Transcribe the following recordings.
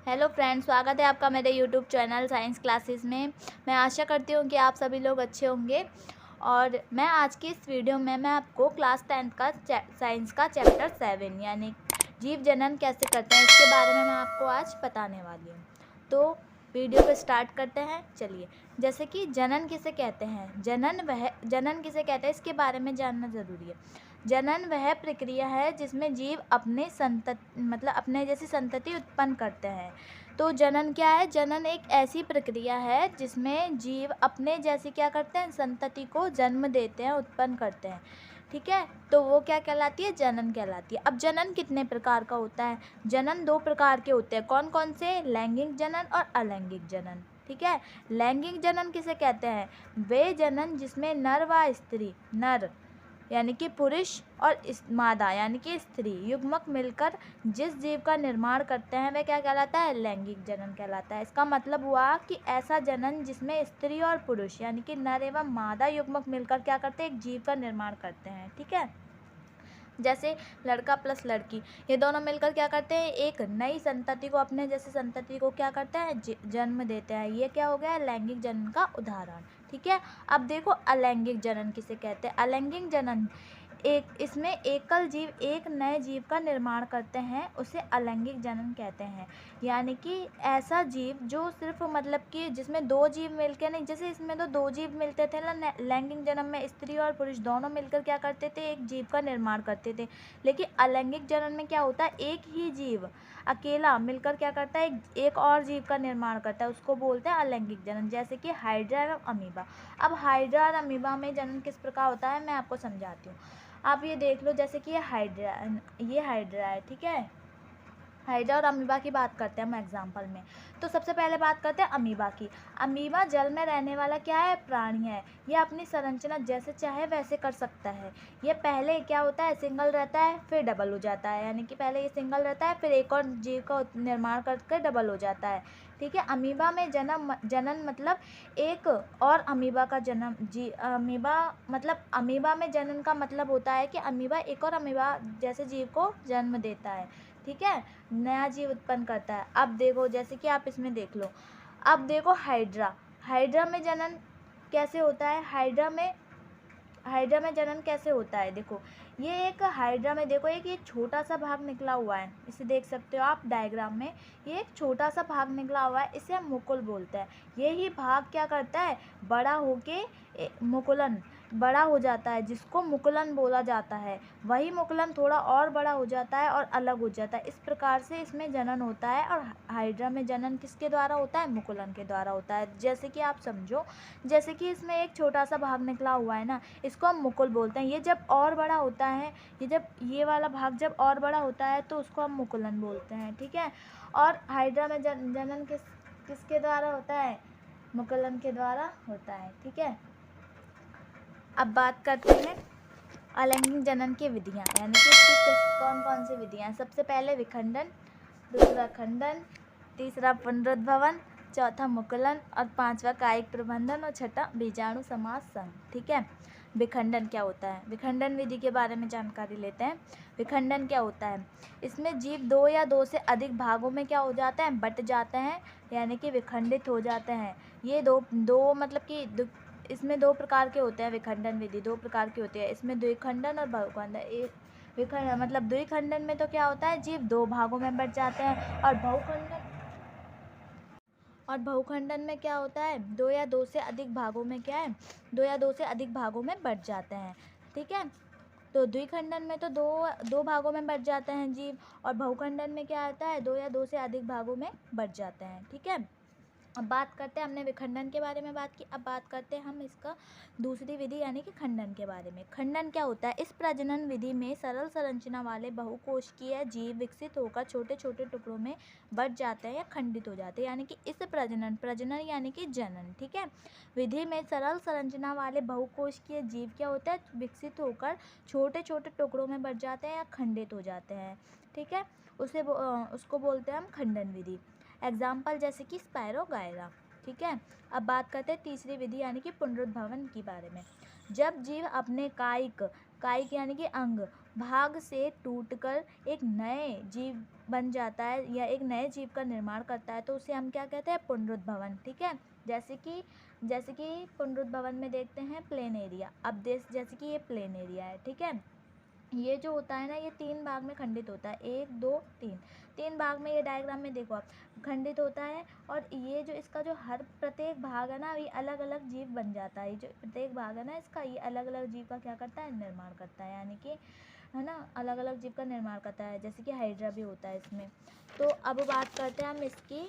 Hello friends, स्वागत है आपका मेरे यूट्यूब चैनल साइंस क्लासेस में। मैं आशा करती हूँ कि आप सभी लोग अच्छे होंगे। और मैं आज की इस वीडियो में मैं आपको क्लास 10 का साइंस का चैप्टर 7 यानी जीव जनन कैसे करते हैं इसके बारे में मैं आपको आज बताने वाली हूँ। तो वीडियो को स्टार्ट करते हैं। चलिए, जैसे कि जनन किसे कहते हैं, जनन किसे कहते हैं इसके बारे में जानना ज़रूरी है। जनन वह प्रक्रिया है जिसमें जीव अपने जैसी संतति उत्पन्न करते हैं। तो जनन क्या है? जनन एक ऐसी प्रक्रिया है जिसमें जीव अपने जैसी क्या करते हैं, संतति को जन्म देते हैं, उत्पन्न करते हैं। ठीक है, तो वो क्या कहलाती है? जनन कहलाती है। अब जनन कितने प्रकार का होता है? जनन 2 प्रकार के होते हैं। कौन कौन से? लैंगिक जनन और अलैंगिक जनन। ठीक है, लैंगिक जनन किसे कहते हैं? वे जनन जिसमें नर व स्त्री, नर यानी कि पुरुष और मादा यानी कि स्त्री युग्मक मिलकर जिस जीव का निर्माण करते हैं वह क्या कहलाता है? लैंगिक जनन कहलाता है। इसका मतलब हुआ कि ऐसा जनन जिसमें स्त्री और पुरुष यानी कि नर एवं मादा युग्मक मिलकर क्या करते हैं? एक जीव का निर्माण करते हैं। ठीक है, जैसे लड़का प्लस लड़की, ये दोनों मिलकर क्या करते हैं? एक नई संतति को, अपने जैसे संतति को क्या करते हैं? जन्म देते हैं। ये क्या हो गया? लैंगिक जनन का उदाहरण। ठीक है, अब देखो अलैंगिक जनन किसे कहते हैं। अलैंगिक जनन इसमें एकल जीव एक नए जीव का निर्माण करते हैं, उसे अलैंगिक जनन कहते हैं। यानी कि ऐसा जीव जो सिर्फ कि जिसमें 2 जीव मिलकर नहीं, जैसे इसमें तो 2 जीव मिलते थे ना, लैंगिक जनन में स्त्री और पुरुष दोनों मिलकर क्या करते थे? एक जीव का निर्माण करते थे। लेकिन अलैंगिक जनन में क्या होता है? एक ही जीव अकेला मिलकर क्या करता है? एक और जीव का निर्माण करता है, उसको बोलते हैं अलैंगिक जनन। जैसे कि हाइड्रा एवं अमीबा। अब हाइड्रा और अमीबा में जनन किस प्रकार होता है मैं आपको समझाती हूँ। आप ये देख लो, जैसे कि ये हाइड्रा है। ठीक है, हाइड्रा और अमीबा की बात करते हैं हम एग्जाम्पल में। तो सबसे पहले बात करते हैं अमीबा की। अमीबा जल में रहने वाला क्या है? प्राणी है। यह अपनी संरचना जैसे चाहे वैसे कर सकता है। ये पहले क्या होता है? सिंगल रहता है, फिर डबल हो जाता है। यानी कि पहले ये सिंगल रहता है, फिर एक और जीव का निर्माण करके डबल हो जाता है। ठीक है, अमीबा में जनन मतलब एक और अमीबा का जन्म। अमीबा में जनन का मतलब होता है कि अमीबा एक और अमीबा जैसे जीव को जन्म देता है। ठीक है, नया जीव उत्पन्न करता है। अब देखो, जैसे कि आप इसमें देख लो, अब देखो हाइड्रा में जनन कैसे होता है? हाइड्रा में जनन कैसे होता है? देखो, ये एक हाइड्रा में देखो, एक ये छोटा सा भाग निकला हुआ है, इसे देख सकते हो आप डायग्राम में। ये एक छोटा सा भाग निकला हुआ है, इसे हम मुकुल बोलते हैं। यही भाग क्या करता है? बड़ा होके मुकुलन बड़ा हो जाता है, जिसको मुकुलन बोला जाता है। वही मुकुलन थोड़ा और बड़ा हो जाता है और अलग हो जाता है। इस प्रकार से इसमें जनन होता है। और हाइड्रा में जनन किसके द्वारा होता है? मुकुलन के द्वारा होता है। जैसे कि आप समझो, जैसे कि इसमें एक छोटा सा भाग निकला हुआ है ना, इसको हम मुकुल बोलते हैं। ये जब और बड़ा होता है, ये वाला भाग जब और बड़ा होता है तो उसको हम मुकुलन बोलते हैं। ठीक है, और हाइड्रा में जनन किसके द्वारा होता है? मुकुलन के द्वारा होता है। ठीक है, अब बात करते हैं अलैंगिक जनन की विधियाँ, यानी कि इसकी कौन कौन सी विधियाँ हैं। सबसे पहले विखंडन, दूसरा खंडन, तीसरा पुनरुद्भवन, चौथा मुकुलन और पांचवा कायिक प्रबंधन और छठा बीजाणु समाज संघ। ठीक है, विखंडन क्या होता है? विखंडन विधि के बारे में जानकारी लेते हैं। विखंडन क्या होता है? इसमें जीव 2 या 2 से अधिक भागों में क्या हो जाते हैं? बट जाते हैं, यानी कि विखंडित हो जाते हैं। ये इसमें 2 प्रकार के होते हैं। विखंडन विधि 2 प्रकार की होती है। इसमें द्विखंडन और बहुखंडन। द्विखंडन में तो क्या होता है? जीव 2 भागों में बट जाते हैं। और बहुखंडन में क्या होता है? 2 या 2 से अधिक भागों में क्या है? 2 या 2 से अधिक भागों में बट जाते हैं। ठीक है, तो द्विखंडन में तो दो भागों में बट जाते हैं जीव, और बहुखंडन में क्या आता है? 2 या 2 से अधिक भागों में बट जाते हैं। ठीक है, अब बात करते हैं, हमने विखंडन के बारे में बात की, अब बात करते हैं हम इसका दूसरी विधि यानी कि खंडन के बारे में। खंडन क्या होता है? इस प्रजनन विधि में सरल संरचना वाले बहुकोशिकीय जीव विकसित होकर छोटे छोटे टुकड़ों में बट जाते हैं या खंडित हो जाते हैं, यानी कि इस प्रजनन यानी कि जनन। ठीक है, विधि में सरल संरचना वाले बहुकोशिकीय जीव क्या होता है? विकसित होकर छोटे छोटे टुकड़ों में बट जाते हैं या खंडित हो जाते हैं। ठीक है, उसको बोलते हैं हम खंडन विधि। एग्जाम्पल जैसे कि स्पायरो गायरा। ठीक है, अब बात करते हैं तीसरी विधि यानी कि पुनरुद्भवन के बारे में। जब जीव अपने कायिक कायिक यानी कि अंग भाग से टूटकर एक नए जीव बन जाता है या एक नए जीव का निर्माण करता है तो उसे हम क्या कहते हैं, पुनरुद्भवन। ठीक है, जैसे कि पुनरुद्भवन में देखते हैं प्लेन एरिया। अब जैसे कि ये प्लेन एरिया है, ठीक है, ये जो होता है ना ये 3 भाग में खंडित होता है, 1 2 3, 3 भाग में ये डायग्राम में देखो आप खंडित होता है। और ये जो इसका जो हर प्रत्येक भाग है ना ये अलग अलग जीव बन जाता है। ये जो प्रत्येक भाग है ना इसका ये अलग अलग जीव का क्या करता है, निर्माण करता है, यानी कि है ना अलग अलग जीव का निर्माण करता है, जैसे कि हाइड्रा भी होता है इसमें। तो अब बात करते हैं हम इसकी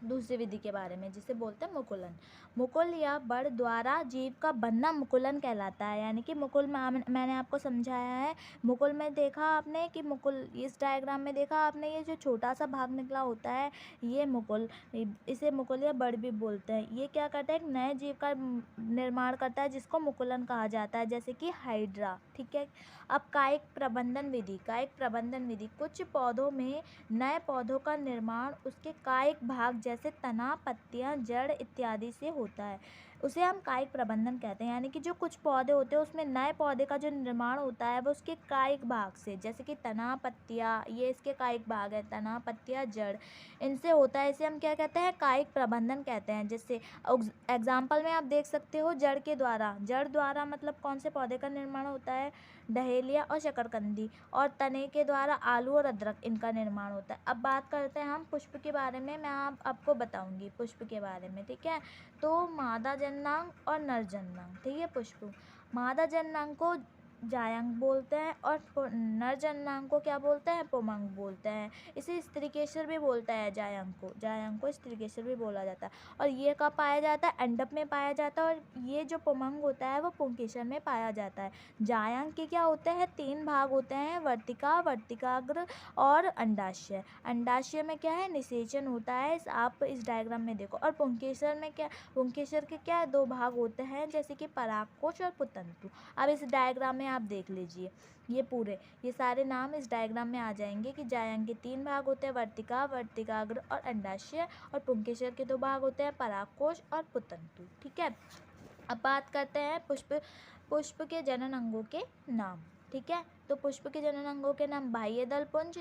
दूसरी विधि के बारे में जिसे बोलते हैं मुकुलन। मुकुल या बड़ द्वारा जीव का बनना मुकुलन कहलाता है, यानी कि मुकुल में मैंने आपको समझाया है। मुकुल में देखा आपने कि मुकुल, इस डायग्राम में देखा आपने ये जो छोटा सा भाग निकला होता है ये मुकुल, इसे मुकुल या बड़ भी बोलते हैं। ये क्या करता है, एक नए जीव का निर्माण करता है जिसको मुकुलन कहा जाता है, जैसे कि हाइड्रा। ठीक है, अब कायिक प्रबंधन विधि। कायिक प्रबंधन विधि कुछ पौधों में नए पौधों का निर्माण उसके कायिक भाग जैसे तना, पत्तियां, जड़ इत्यादि से होता है, उसे हम कायिक प्रबंधन कहते हैं। यानी कि जो कुछ पौधे होते हैं उसमें नए पौधे का जो निर्माण होता है वो उसके कायिक भाग से, जैसे कि तना, पत्तियां, ये इसके कायिक भाग है, तना, पत्तियां, जड़, इनसे होता है। इसे हम क्या कहते हैं, कायिक प्रबंधन कहते हैं। जैसे एग्जाम्पल में आप देख सकते हो जड़ के द्वारा, जड़ द्वारा मतलब कौन से पौधे का निर्माण होता है, डहेलिया और शकरकंदी। और तने के द्वारा आलू और अदरक, इनका निर्माण होता है। अब बात करते हैं हम पुष्प के बारे में। मैं आपको बताऊंगी पुष्प के बारे में, ठीक है। तो मादा जननांग और नर जननांग, ठीक है। पुष्प मादा जननांग को जायंग बोलते हैं और नर जननांग को क्या बोलते हैं, पुमंग बोलते हैं। इसे स्त्रीकेसर भी बोलता है, जायंग को स्त्रीकेसर भी बोला जाता है। और ये कब पाया जाता है, अंडप में पाया जाता है। और ये जो पुमंग होता है वो पुंकेसर में पाया जाता है। जायंग के क्या होते हैं, 3 भाग होते हैं, वर्तिका, वर्तिकाग्र और अंडाशय। अंडाशय में क्या है, निषेचन होता है, आप इस डायग्राम में देखो। और पुंकेसर में क्या, पुंकेसर के क्या 2 भाग होते हैं, जैसे कि परागकोश और पुतंतु। अब इस डायग्राम में आप देख लीजिए, ये सारे नाम इस डायग्राम में आ जाएंगे कि जायंग के 3 भाग होते हैं, वर्तिका, वर्तिकाग्र और अंडाशय। और पुंकेसर के 2 भाग होते हैं, परागकोश और पुतंतु। ठीक है, अब बात करते हैं पुष्प के जनन अंगों के नाम। ठीक है, तो पुष्प के जनन अंगों के नाम बाह्य दलपुंज,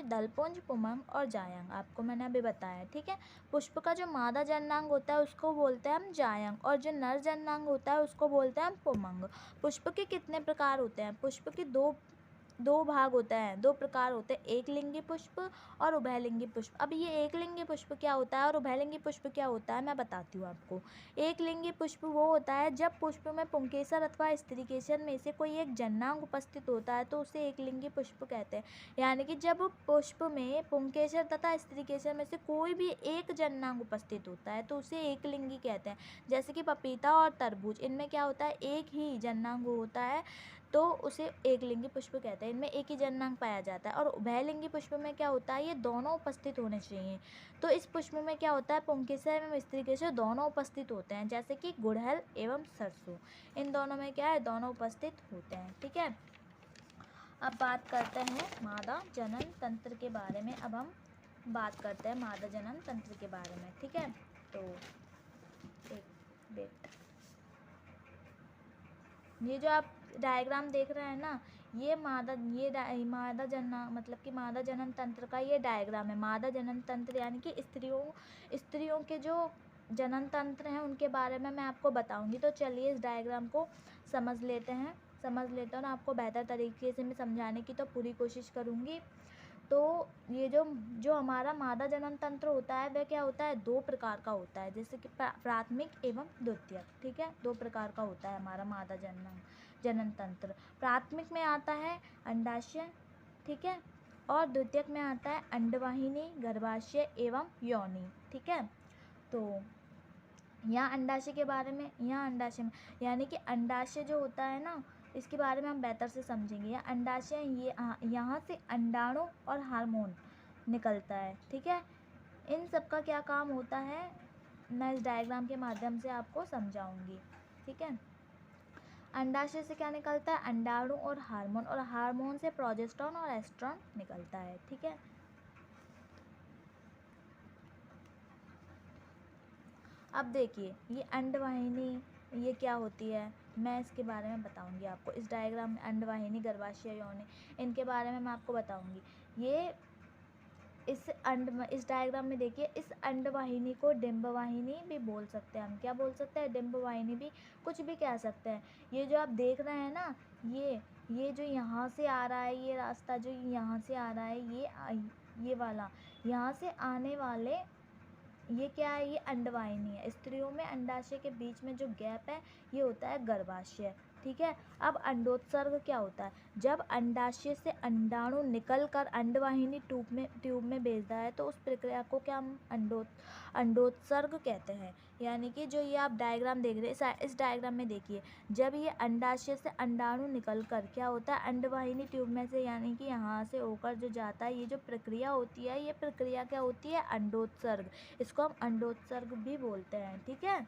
पुमंग और जायंग, आपको मैंने अभी बताया। ठीक है, पुष्प का जो मादा जननांग होता है उसको बोलते हैं हम जायंग, और जो नर जननांग होता है उसको बोलते हैं हम पुमंग। पुष्प के कितने प्रकार होते हैं, पुष्प के दो भाग होते हैं, 2 प्रकार होते हैं, एक लिंगी पुष्प और उभयलिंगी पुष्प। अब ये एक लिंगी पुष्प क्या होता है और उभयलिंगी पुष्प क्या होता है, मैं बताती हूँ आपको। एक लिंगी पुष्प वो होता है जब पुष्प में पुंकेसर अथवा स्त्रीकेसर में से कोई एक जननांग उपस्थित होता है तो उसे एक लिंगी पुष्प कहते हैं। यानी कि जब पुष्प में पुंकेसर तथा स्त्रीकेसर में से कोई भी एक जननांग उपस्थित होता है तो उसे एक लिंगी कहते हैं। जैसे कि पपीता और तरबूज, इनमें क्या होता है, एक ही जननांग होता है तो उसे एक लिंगी पुष्प कहते हैं, इनमें एक ही जननांग पाया जाता है। और उभयलिंगी पुष्प में क्या होता है, ये दोनों उपस्थित होने चाहिए। तो इस पुष्प में क्या होता है, पुंकेसर एवं स्त्रीकेसर दोनों उपस्थित होते हैं, जैसे कि गुड़हल एवं सरसों, इन दोनों में क्या है, दोनों उपस्थित होते हैं। ठीक है, अब बात करते हैं मादा जनन तंत्र के बारे में। अब हम बात करते हैं मादा जनन तंत्र के बारे में। ठीक है, तो एक वेट, ये जो आप डायग्राम देख रहे हैं ना, ये मादा जनना मतलब कि मादा जनन तंत्र का ये डायग्राम है। मादा जनन तंत्र यानी कि स्त्रियों के जो जनन तंत्र हैं उनके बारे में मैं आपको बताऊंगी। तो चलिए इस डायग्राम को समझ लेते हैं और आपको बेहतर तरीके से मैं समझाने की तो पूरी कोशिश करूँगी। तो ये जो हमारा मादा जनन तंत्र होता है वह क्या होता है, 2 प्रकार का होता है, जैसे कि प्राथमिक एवं द्वितीयक। ठीक है, 2 प्रकार का होता है हमारा मादा जनन तंत्र। प्राथमिक में आता है अंडाशय, ठीक है, और द्वितीयक में आता है अंडवाहिनी, गर्भाशय एवं योनि। ठीक है, तो यहाँ अंडाशय के बारे में, यानी कि अंडाशय जो होता है ना इसके बारे में हम बेहतर से समझेंगे। अंडाशय यहाँ से अंडाणु और हार्मोन निकलता है। ठीक है, इन सब का क्या काम होता है मैं इस डायग्राम के माध्यम से आपको समझाऊंगी। ठीक है, अंडाशय से क्या निकलता है, अंडाणु और हार्मोन से प्रोजेस्टेरोन और एस्ट्रोन निकलता है। ठीक है, अब देखिए ये अंडवाहिनी, ये क्या होती है, मैं इसके बारे में बताऊंगी आपको। इस डायग्राम में अंडवाहिनी, गर्भाशय, योनि, इनके बारे में मैं आपको बताऊंगी। ये इस डायग्राम में देखिए, इस अंडवाहिनी को डिंबवाहिनी भी बोल सकते हैं हम। क्या बोल सकते हैं? डिंबवाहिनी भी, कुछ भी कह सकते हैं। ये जो आप देख रहे हैं ना, ये जो यहाँ से आ रहा है, ये रास्ता जो यहाँ से आ रहा है, ये वाला यहाँ से आने वाले, ये क्या है? ये अंडवाहिनी है। स्त्रियों में अंडाशय के बीच में जो गैप है, ये होता है गर्भाशय। ठीक है। अब अंडोत्सर्ग क्या होता है? जब अंडाशय से अंडाणु निकल कर अंडवाहिनी ट्यूब में भेजता है, तो उस प्रक्रिया को क्या हम अंडोत्सर्ग कहते हैं। यानी कि जो ये आप डायग्राम देख रहे हैं, इस डायग्राम में देखिए, जब ये अंडाशय से अंडाणु निकल कर क्या होता है, अंडवाहिनी ट्यूब में से, यानी कि यहाँ से होकर जो जाता है, ये जो प्रक्रिया होती है, ये प्रक्रिया क्या होती है? अंडोत्सर्ग। इसको हम अंडोत्सर्ग भी बोलते हैं। ठीक है।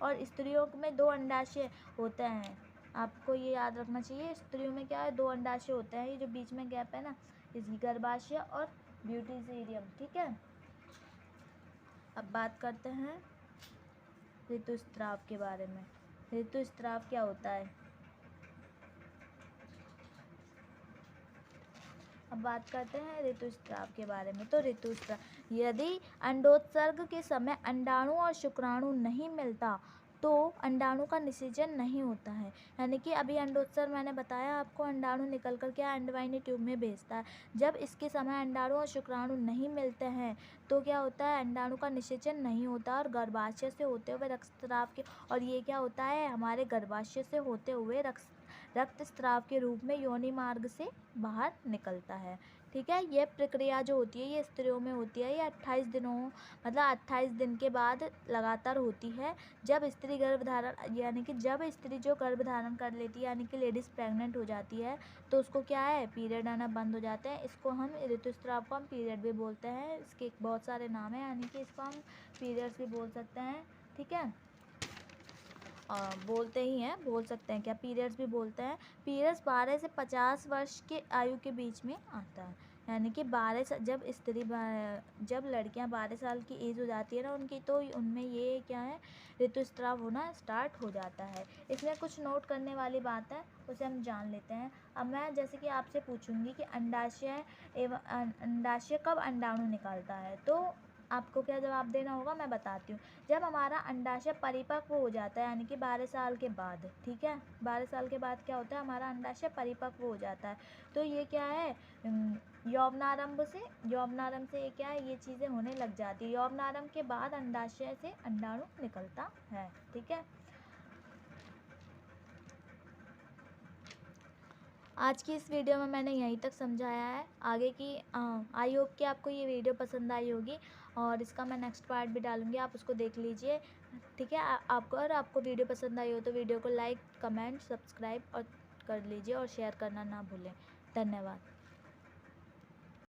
और स्त्रियों में 2 अंडाशय होते हैं, आपको ये याद रखना चाहिए। स्त्रियों में क्या है? 2 अंडाशय होते हैं। ये जो बीच में गैप है ना, इसकी गर्भाशय और ब्यूटीसीरियम। ठीक है। अब बात करते हैं ऋतुस्राव के बारे में। ऋतुस्राव क्या होता है? अब बात करते हैं ऋतुस्राव के बारे में। तो ऋतुस्राव, यदि अंडोत्सर्ग के समय अंडाणु और शुक्राणु नहीं मिलता, तो अंडाणु का निषेचन नहीं होता है। यानी कि अभी अंडोत्सर्ग मैंने बताया आपको, अंडाणु निकल कर क्या अंडवाहिनी ट्यूब में भेजता है। जब इसके समय अंडाणु और शुक्राणु नहीं मिलते हैं, तो क्या होता है? अंडाणु का निषेचन नहीं होता और गर्भाशय से होते हुए रक्तस्राव के, और ये क्या होता है? हमारे गर्भाशय से होते हुए रक्तस्राव के रूप में योनि मार्ग से बाहर निकलता है। ठीक है। ये प्रक्रिया जो होती है, ये स्त्रियों में होती है। ये 28 दिनों, मतलब 28 दिन के बाद लगातार होती है। जब स्त्री गर्भधारण, यानी कि जब स्त्री जो गर्भधारण कर लेती है, यानी कि लेडीज़ प्रेग्नेंट हो जाती है, तो उसको क्या है? पीरियड आना बंद हो जाते हैं। इसको हम, ऋतुस्राव को हम पीरियड भी बोलते हैं। इसके बहुत सारे नाम हैं, यानी कि इसको हम पीरियड्स भी बोल सकते हैं। ठीक है। बोलते ही हैं, बोल सकते हैं क्या? पीरियड्स भी बोलते हैं। पीरियड्स 12 से 50 वर्ष के आयु के बीच में आता है। यानी कि 12 जब लड़कियां 12 साल की एज हो जाती है ना उनकी, तो उनमें ये क्या है? ऋतुस्राव होना स्टार्ट हो जाता है। इसमें कुछ नोट करने वाली बात है, उसे हम जान लेते हैं। अब मैं जैसे कि आपसे पूछूंगी कि अंडाशय कब अंडाणु निकालता है, तो आपको क्या जवाब देना होगा, मैं बताती हूँ। जब हमारा अंडाशय परिपक्व हो जाता है, यानी कि 12 साल के बाद। ठीक है। 12 साल के बाद क्या होता है? हमारा अंडाशय परिपक्व हो जाता है। तो ये क्या है? यौवनारंभ से ये क्या है? ये चीज़ें होने लग जाती है। यौवनारंभ के बाद अंडाशय से अंडाणु निकलता है। ठीक है। आज की इस वीडियो में मैंने यहीं तक समझाया है। आगे की आई होप कि आपको ये वीडियो पसंद आई होगी, और इसका मैं नेक्स्ट पार्ट भी डालूँगी, आप उसको देख लीजिए। ठीक है। आपको, अगर आपको वीडियो पसंद आई हो तो वीडियो को लाइक, कमेंट, सब्सक्राइब और कर लीजिए, और शेयर करना ना भूलें। धन्यवाद।